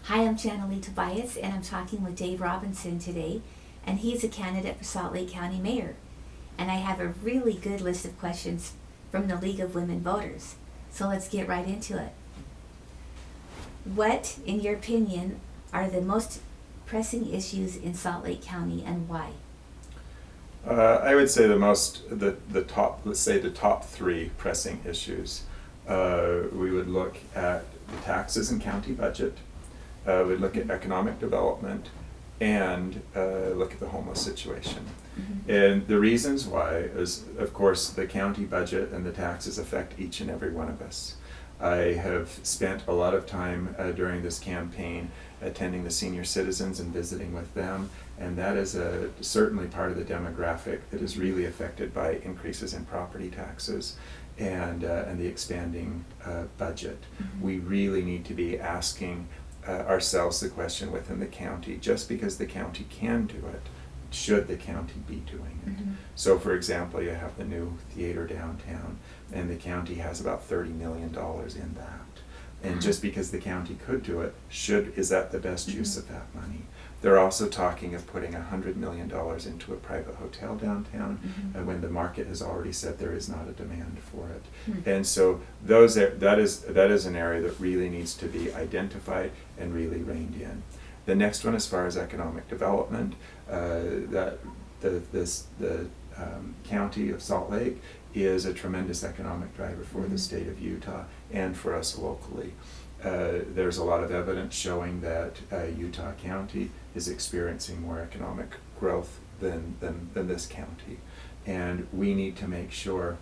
Hi, I'm Janalee Tobias, and I'm talking with Dave Robinson today, and he's a candidate for Salt Lake County Mayor. And I have a really good list of questions from the League of Women Voters. So let's get right into it. What, in your opinion, are the most pressing issues in Salt Lake County, and why? I would say the top three pressing issues. We would look at the taxes and county budget. We'd look at economic development, and look at the homeless situation. Mm-hmm. And the reasons why is, of course, the county budget and the taxes affect each and every one of us. I have spent a lot of time during this campaign attending the senior citizens and visiting with them, and that is certainly part of the demographic that is really affected by increases in property taxes and the expanding budget. Mm-hmm. We really need to be asking ourselves the question within the county: just because the county can do it, should the county be doing it? Mm-hmm. So for example, you have the new theater downtown, and the county has about $30 million in that. And just because the county could do it, is that the best use of that money? They're also talking of putting $100 million into a private hotel downtown, when the market has already said there is not a demand for it. And so that is an area that really needs to be identified and really reined in. The next one, as far as economic development, that the county of Salt Lake is a tremendous economic driver for the state of Utah and for us locally. There's a lot of evidence showing that Utah County is experiencing more economic growth than this county. And we need to make sure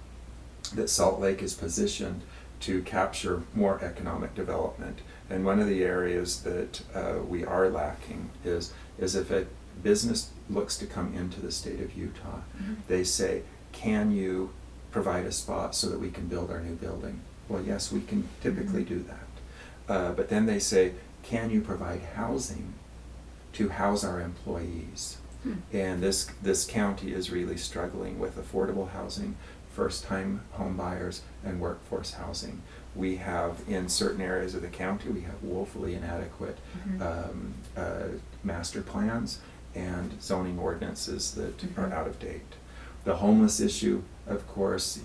that Salt Lake is positioned to capture more economic development. And one of the areas that we are lacking is if a business looks to come into the state of Utah, they say, can you provide a spot so that we can build our new building? Well, yes, we can typically do that. But then they say, can you provide housing to house our employees? And this county is really struggling with affordable housing, first-time home buyers, and workforce housing. We have, in certain areas of the county, we have woefully inadequate master plans and zoning ordinances that are out of date. The homeless issue, of course,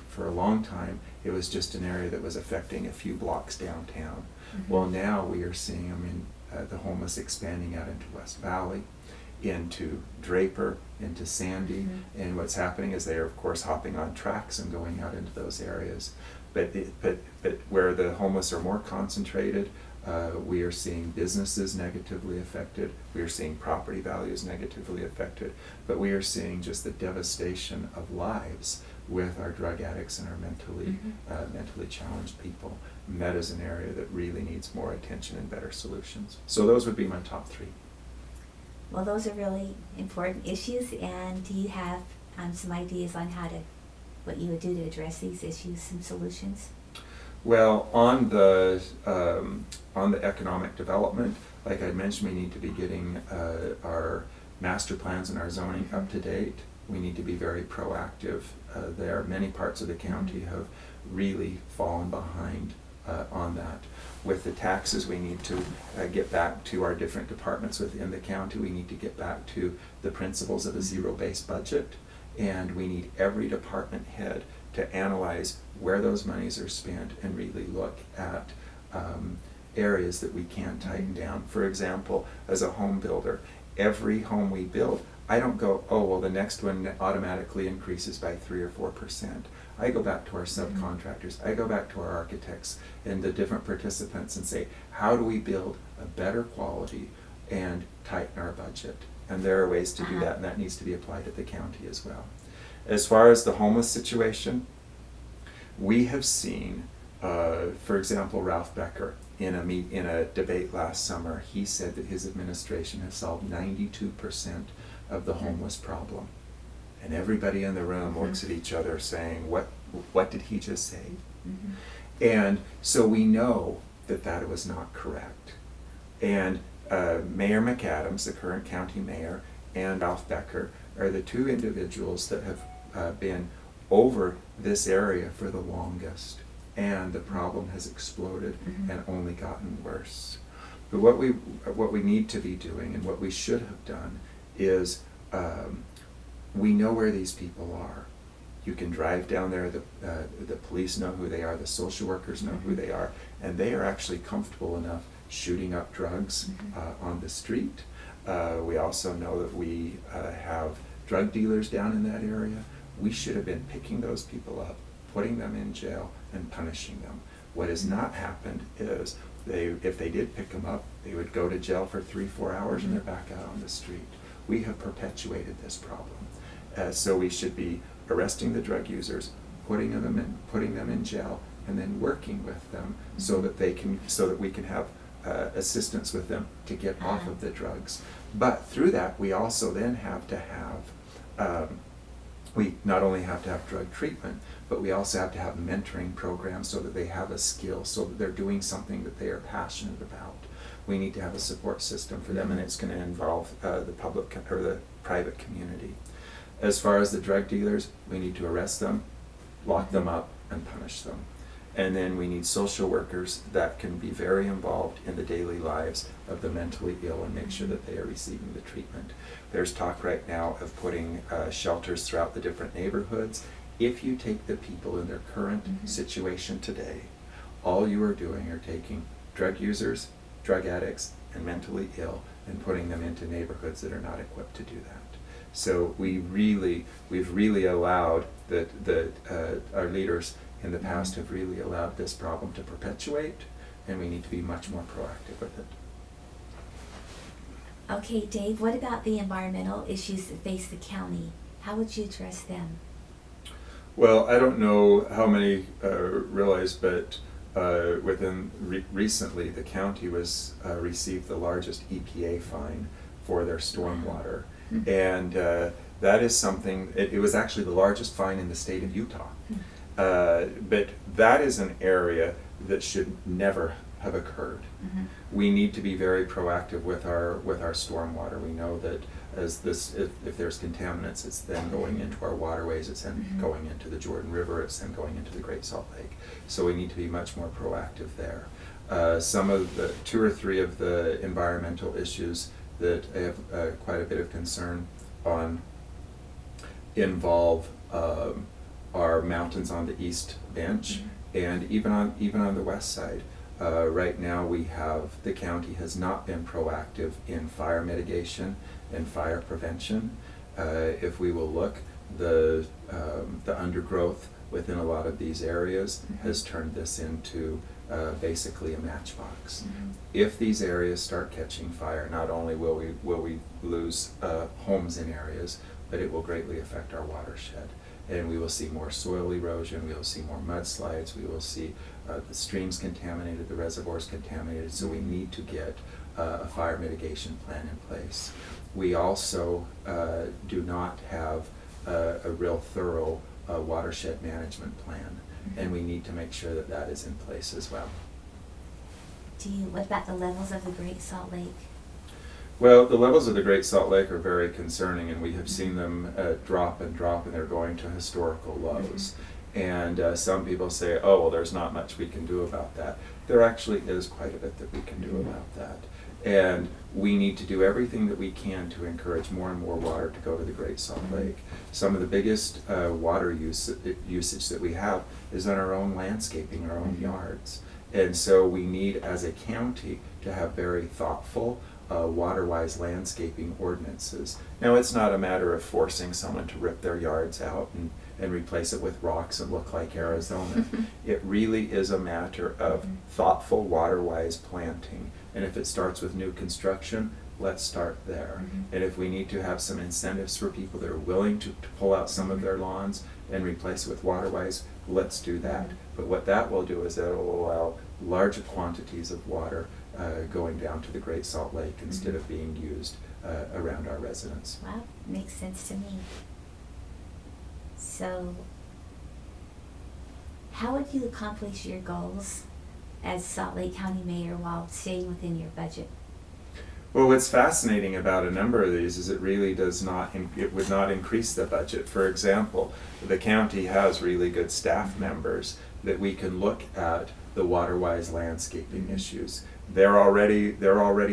for a long time, it was just an area that was affecting a few blocks downtown. Well, now we are seeing the homeless expanding out into West Valley, into Draper, into Sandy, and what's happening is they are, of course, hopping on tracks and going out into those areas. But where the homeless are more concentrated, we are seeing businesses negatively affected, we are seeing property values negatively affected, but we are seeing just the devastation of lives with our drug addicts and our mentally challenged people. And that is an area that really needs more attention and better solutions. So those would be my top three. Well, those are really important issues, and do you have some ideas on what you would do to address these issues, some solutions? Well, on the economic development, like I mentioned, we need to be getting our master plans and our zoning up to date. We need to be very proactive there. Many parts of the county have really fallen behind on that. With the taxes, we need to get back to our different departments within the county. We need to get back to the principles of a zero-based budget, and we need every department head to analyze where those monies are spent and really look at areas that we can tighten down. For example, as a home builder, every home we build, I don't go, oh, well, the next one automatically increases by 3 or 4%. I go back to our subcontractors, I go back to our architects and the different participants and say, how do we build a better quality and tighten our budget? And there are ways to do that, and that needs to be applied at the county as well. As far as the homeless situation, we have seen, for example, Ralph Becker, in a debate last summer, he said that his administration has solved 92% of the homeless problem. And everybody in the room looks at each other saying, what did he just say? And so we know that was not correct. And Mayor McAdams, the current county mayor, and Ralph Becker are the two individuals that have been over this area for the longest, and the problem has exploded and only gotten worse. But what we need to be doing and what we should have done is we know where these people are. You can drive down there, the police know who they are, the social workers know who they are, and they are actually comfortable enough shooting up drugs on the street. We also know that we have drug dealers down in that area. We should have been picking those people up, putting them in jail, and punishing them. What has not happened is if they did pick them up, they would go to jail for 3-4 hours and they're back out on the street. We have perpetuated this problem. So we should be arresting the drug users, putting them in jail, and then working with them so that we can have assistance with them to get off of the drugs. But through that, we also then have to have, we not only have to have drug treatment, but we also have to have mentoring programs so that they have a skill, so that they're doing something that they are passionate about. We need to have a support system for them, and it's going to involve the public or the private community. As far as the drug dealers, we need to arrest them, lock them up, and punish them. And then we need social workers that can be very involved in the daily lives of the mentally ill and make sure that they are receiving the treatment. There's talk right now of putting shelters throughout the different neighborhoods. If you take the people in their current situation today, all you are doing are taking drug users, drug addicts, and mentally ill and putting them into neighborhoods that are not equipped to do that. So we've really allowed our leaders in the past have really allowed this problem to perpetuate, and we need to be much more proactive with it. Okay, Dave, what about the environmental issues that face the county? How would you address them? Well, I don't know how many realize, but recently the county received the largest EPA fine for their stormwater. And that is something, it was actually the largest fine in the state of Utah. But that is an area that should never have occurred. We need to be very proactive with our stormwater. We know that if there's contaminants, it's then going into our waterways, it's then going into the Jordan River, it's then going into the Great Salt Lake. So we need to be much more proactive there. Some of the 2 or 3 of the environmental issues that I have quite a bit of concern on involve our mountains on the east bench and even on the west side. Right now the county has not been proactive in fire mitigation and fire prevention. If we will look, the undergrowth within a lot of these areas has turned this into basically a matchbox. If these areas start catching fire, not only will we lose homes in areas, but it will greatly affect our watershed. And we will see more soil erosion, we will see more mudslides, we will see the streams contaminated, the reservoirs contaminated, so we need to get a fire mitigation plan in place. We also do not have a real thorough watershed management plan, and we need to make sure that that is in place as well. What about the levels of the Great Salt Lake? Well, the levels of the Great Salt Lake are very concerning, and we have seen them drop, and they're going to historical lows. And some people say, oh, well, there's not much we can do about that. There actually is quite a bit that we can do about that. And we need to do everything that we can to encourage more and more water to go to the Great Salt Lake. Some of the biggest water usage that we have is on our own landscaping, our own yards. And so we need, as a county, to have very thoughtful water-wise landscaping ordinances. Now, it's not a matter of forcing someone to rip their yards out and replace it with rocks and look like Arizona. It really is a matter of thoughtful water-wise planting. And if it starts with new construction, let's start there. And if we need to have some incentives for people that are willing to pull out some of their lawns and replace it with water-wise, let's do that. But what that will do is that it will allow larger quantities of water going down to the Great Salt Lake instead of being used around our residents. Wow, makes sense to me. So, how would you accomplish your goals as Salt Lake County Mayor while staying within your budget? Well, what's fascinating about a number of these is it really does not, it would not increase the budget. For example, the county has really good staff members that we can look at the water-wise landscaping issues. They're already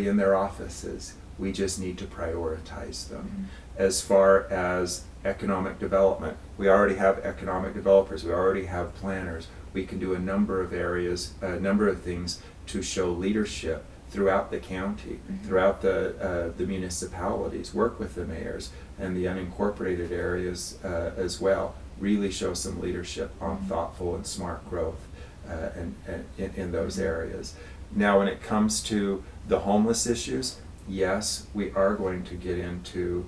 in their offices. We just need to prioritize them. As far as economic development, we already have economic developers, we already have planners. We can do a number of areas, a number of things to show leadership throughout the county, throughout the municipalities, work with the mayors and the unincorporated areas as well. Really show some leadership on thoughtful and smart growth and in those areas. Now, when it comes to the homeless issues, yes, we are going to get into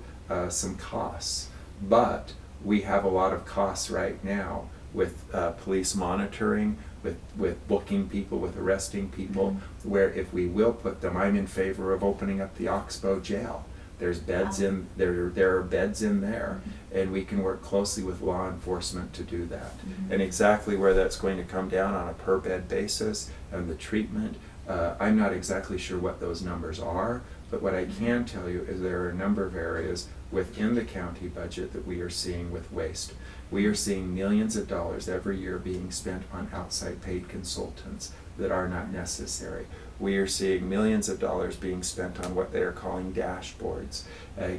some costs, but we have a lot of costs right now with police monitoring, with booking people, with arresting people, where if we will put them, I'm in favor of opening up the Oxbow jail. There's beds in there are beds in there, and we can work closely with law enforcement to do that. And exactly where that's going to come down on a per bed basis and the treatment, I'm not exactly sure what those numbers are, but what I can tell you is there are a number of areas within the county budget that we are seeing with waste. We are seeing millions of dollars every year being spent on outside paid consultants that are not necessary. We are seeing millions of dollars being spent on what they are calling dashboards,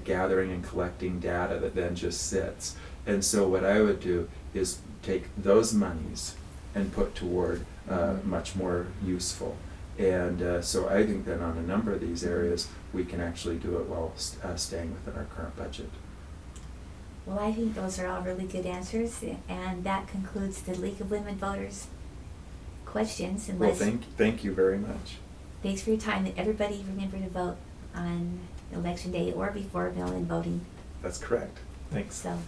gathering and collecting data that then just sits. And so what I would do is take those monies and put toward much more useful. And so I think that on a number of these areas, we can actually do it while staying within our current budget. Well, I think those are all really good answers, and that concludes the League of Women Voters questions. Well, thank you very much. Thanks for your time, and everybody remember to vote on Election Day or before mail-in voting. That's correct. Thanks. So.